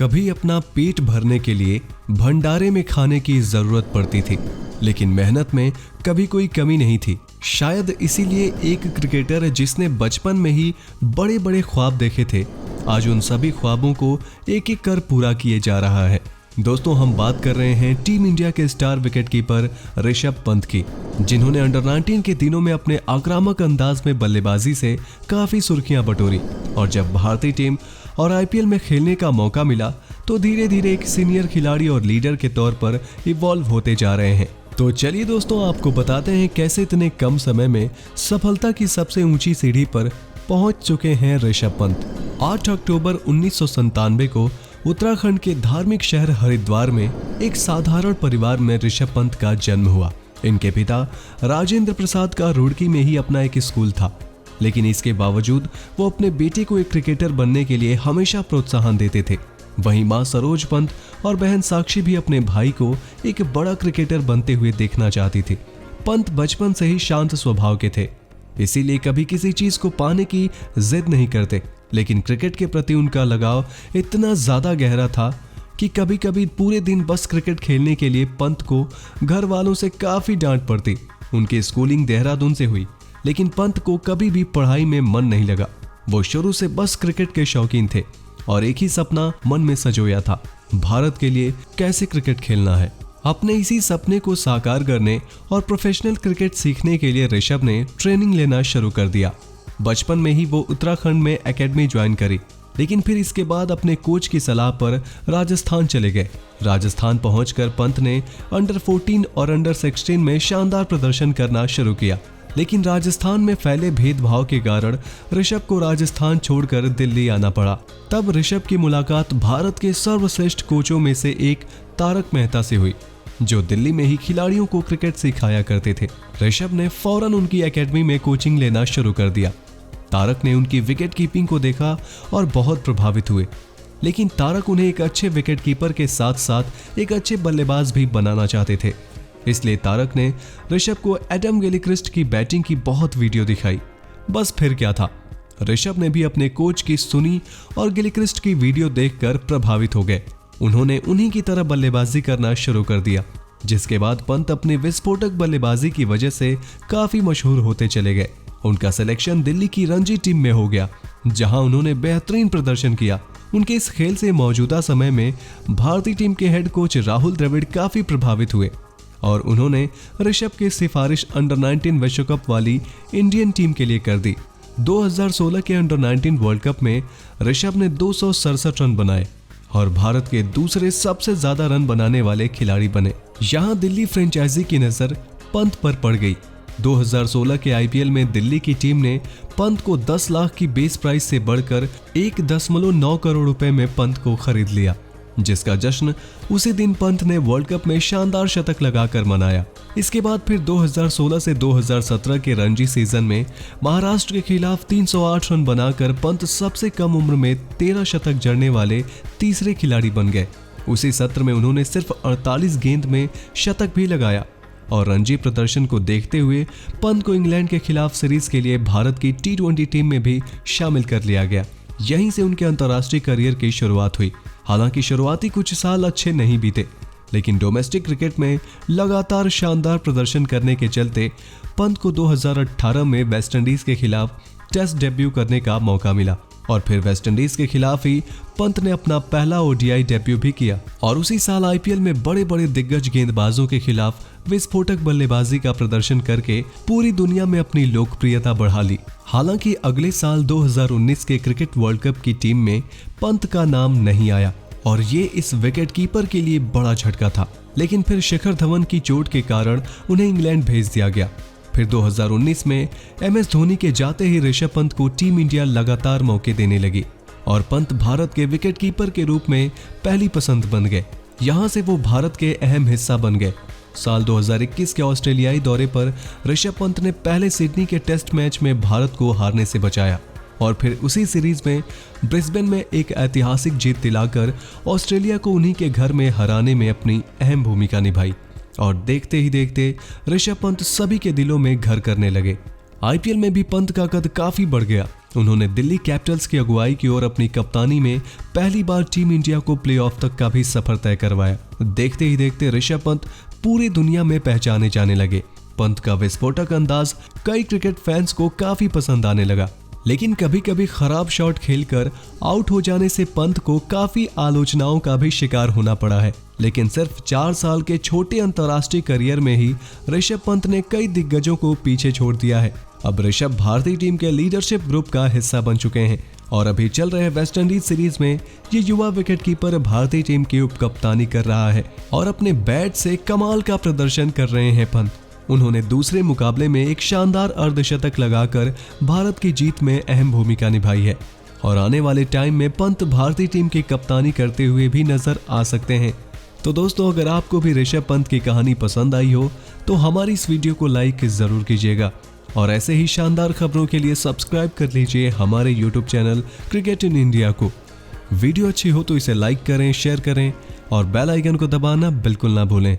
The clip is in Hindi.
कभी अपना पेट भरने के लिए भंडारे में खाने की जरूरत पड़ती थी, लेकिन मेहनत में कभी कोई कमी नहीं थी। शायद इसीलिए एक क्रिकेटर जिसने बचपन में ही बड़े बड़े ख्वाब देखे थे, आज उन सभी ख्वाबों को एक एक कर पूरा किए जा रहा है। दोस्तों, हम बात कर रहे हैं टीम इंडिया के स्टार विकेटकीपर ऋषभ पंत की, जिन्होंने अंडर 19 के दिनों में अपने आक्रामक अंदाज में बल्लेबाजी से काफी सुर्खियां बटोरी और जब भारतीय टीम और आईपीएल में खेलने का मौका मिला तो धीरे धीरे एक सीनियर खिलाड़ी और लीडर के तौर पर इवॉल्व होते जा रहे हैं। तो चलिए दोस्तों, आपको बताते हैं कैसे इतने कम समय में सफलता की सबसे ऊंची सीढ़ी पर पहुंच चुके हैं ऋषभ पंत। 8 अक्टूबर 1997 को उत्तराखंड के धार्मिक शहर हरिद्वार में एक साधारण परिवार में ऋषभ पंत का जन्म हुआ। इनके पिता राजेंद्र प्रसाद का रुड़की में ही अपना एक स्कूल था, लेकिन इसके बावजूद वो अपने बेटे को एक क्रिकेटर बनने के लिए हमेशा प्रोत्साहन देते थे। वहीं मां सरोज पंत और बहन साक्षी भी अपने भाई को एक बड़ा क्रिकेटर बनते हुए देखना चाहती थी। पंत बचपन से ही शांत स्वभाव के थे, इसीलिए कभी किसी चीज को पाने की जिद नहीं करते, लेकिन क्रिकेट के प्रति उनका लगाव इतना ज्यादा गहरा था कि कभी कभी पूरे दिन बस क्रिकेट खेलने के लिए पंत को घर वालों से काफी डांट पड़ती। उनकी स्कूलिंग देहरादून से हुई, लेकिन पंत को कभी भी पढ़ाई में मन नहीं लगा। वो शुरू से बस क्रिकेट के शौकीन थे और एक ही सपना मन में संजोया था, भारत के लिए कैसे क्रिकेट खेलना है। अपने इसी सपने को साकार करने और प्रोफेशनल क्रिकेट सीखने के लिए ऋषभ ने ट्रेनिंग लेना शुरू कर दिया। बचपन में ही वो उत्तराखंड में एकेडमी ज्वाइन करी, लेकिन फिर इसके बाद अपने कोच की सलाह पर राजस्थान चले गए। राजस्थान पहुंचकर पंत ने अंडर 14 और अंडर 16 में शानदार प्रदर्शन करना शुरू किया, लेकिन राजस्थान में फैले भेदभाव के कारण ऋषभ को राजस्थान छोड़कर दिल्ली आना पड़ा। तब ऋषभ की मुलाकात भारत के सर्वश्रेष्ठ कोचों में से एक तारक मेहता से हुई, जो दिल्ली में ही खिलाड़ियों को क्रिकेट सिखाया करते थे। ऋषभ ने फौरन उनकी एकेडमी में कोचिंग लेना शुरू कर दिया। तारक ने उनकी विकेट कीपिंग को देखा और बहुत प्रभावित हुए, लेकिन तारक उन्हें एक अच्छे विकेट कीपर के साथ साथ एक अच्छे बल्लेबाज भी बनाना चाहते थे। इसलिए तारक ने ऋषभ को एडम गिलक्रिस्ट की बैटिंग की बहुत वीडियो दिखाई। बस फिर क्या था, ऋषभ ने भी अपने कोच की सुनी और गिलक्रिस्ट की वीडियो देखकर प्रभावित हो गए। उन्होंने उन्हीं की तरह बल्लेबाजी करना शुरू कर दिया, जिसके बाद पंत अपनी विस्फोटक बल्लेबाजी की वजह से काफी मशहूर होते चले गए। उनका सिलेक्शन दिल्ली की रणजी टीम में हो गया, जहां उन्होंने बेहतरीन प्रदर्शन किया। उनके इस खेल से मौजूदा समय में भारतीय टीम के हेड कोच राहुल द्रविड़ काफी प्रभावित हुए और उन्होंने ऋषभ की सिफारिश अंडर 19 विश्व कप वाली इंडियन टीम के लिए कर दी। 2016 के अंडर 19 वर्ल्ड कप में ऋषभ ने 267 रन बनाए और भारत के दूसरे सबसे ज्यादा रन बनाने वाले खिलाड़ी बने। यहाँ दिल्ली फ्रेंचाइजी की नजर पंत पर पड़ गई। 2016 के आईपीएल में दिल्ली की टीम ने पंत को 10 लाख की बेस प्राइस से बढ़कर 1.9 करोड़ रुपए में पंत को खरीद लिया, जिसका जश्न उसी दिन पंत ने वर्ल्ड कप में शानदार शतक लगाकर मनाया। इसके बाद फिर 2016 से 2017 के रणजी सीजन में महाराष्ट्र के खिलाफ 308 रन बनाकर पंत सबसे कम उम्र में 13 शतक जड़ने वाले तीसरे खिलाड़ी बन गए। उसी सत्र में उन्होंने सिर्फ 48 गेंद में शतक भी लगाया और रणजी प्रदर्शन को देखते हुए पंत को इंग्लैंड के खिलाफ सीरीज के लिए भारत की T20 टीम में भी शामिल कर लिया गया। यहीं से उनके अंतर्राष्ट्रीय करियर की शुरुआत हुई। हालांकि शुरुआती कुछ साल अच्छे नहीं बीते, लेकिन डोमेस्टिक क्रिकेट में लगातार शानदार प्रदर्शन करने के चलते पंत को 2018 में वेस्टइंडीज के खिलाफ टेस्ट डेब्यू करने का मौका मिला और फिर वेस्टइंडीज के खिलाफ ही पंत ने अपना पहला ओडीआई डेब्यू भी किया और उसी साल आईपीएल में बड़े बड़े दिग्गज गेंदबाजों के खिलाफ विस्फोटक बल्लेबाजी का प्रदर्शन करके पूरी दुनिया में अपनी लोकप्रियता बढ़ा ली। हालांकि अगले साल 2019 के क्रिकेट वर्ल्ड कप की टीम में पंत का नाम नहीं आया और ये इस विकेट कीपर के लिए बड़ा झटका था, लेकिन फिर शिखर धवन की चोट के कारण उन्हें इंग्लैंड भेज दिया गया। फिर 2019 में MS धोनी के जाते ही ऋषभ पंत को टीम इंडिया लगातार मौके देने लगी और पंत भारत के विकेट कीपर के रूप में पहली पसंद बन गए। यहाँ से वो भारत के अहम हिस्सा बन गए। साल 2021 के ऑस्ट्रेलियाई दौरे पर ऋषभ पंत ने पहले सिडनी के टेस्ट मैच में भारत को हारने से बचाया और फिर उसी सीरीज में ब्रिस्बेन में एक ऐतिहासिक जीत दिलाकर ऑस्ट्रेलिया को उन्हीं के घर में हराने में अपनी अहम भूमिका निभाई और देखते ही देखते ऋषभ पंत सभी के दिलों में घर करने लगे। आईपीएल में भी पंत का कद काफी बढ़ गया उन्होंने दिल्ली कैपिटल्स की अगुवाई की और अपनी कप्तानी में पहली बार टीम इंडिया को प्लेऑफ तक का भी सफर तय करवाया। देखते ही देखते ऋषभ पंत पूरी दुनिया में पहचाने जाने लगे। पंत का विस्फोटक अंदाज कई क्रिकेट फैंस को काफी पसंद आने लगा, लेकिन कभी कभी खराब शॉट खेलकर आउट हो जाने से पंत को काफी आलोचनाओं का भी शिकार होना पड़ा है। लेकिन सिर्फ 4 साल के छोटे अंतर्राष्ट्रीय करियर में ही ऋषभ पंत ने कई दिग्गजों को पीछे छोड़ दिया है। अब ऋषभ भारतीय टीम के लीडरशिप ग्रुप का हिस्सा बन चुके हैं और अभी चल रहे वेस्टइंडीज सीरीज में ये युवा विकेटकीपर भारतीय टीम की उपकप्तानी कर रहा है और अपने बैट से कमाल का प्रदर्शन कर रहे हैं पंत। उन्होंने दूसरे मुकाबले में एक शानदार अर्धशतक लगाकर भारत की जीत में अहम भूमिका निभाई है और आने वाले टाइम में पंत भारतीय टीम की कप्तानी करते हुए भी नजर आ सकते हैं। तो दोस्तों, अगर आपको भी ऋषभ पंत की कहानी पसंद आई हो तो हमारी इस वीडियो को लाइक जरूर कीजिएगा और ऐसे ही शानदार खबरों के लिए सब्सक्राइब कर लीजिए हमारे YouTube channel cricket in India को। वीडियो अच्छी हो तो इसे लाइक करें, शेयर करें और बेल आइकन को दबाना बिल्कुल ना भूलें।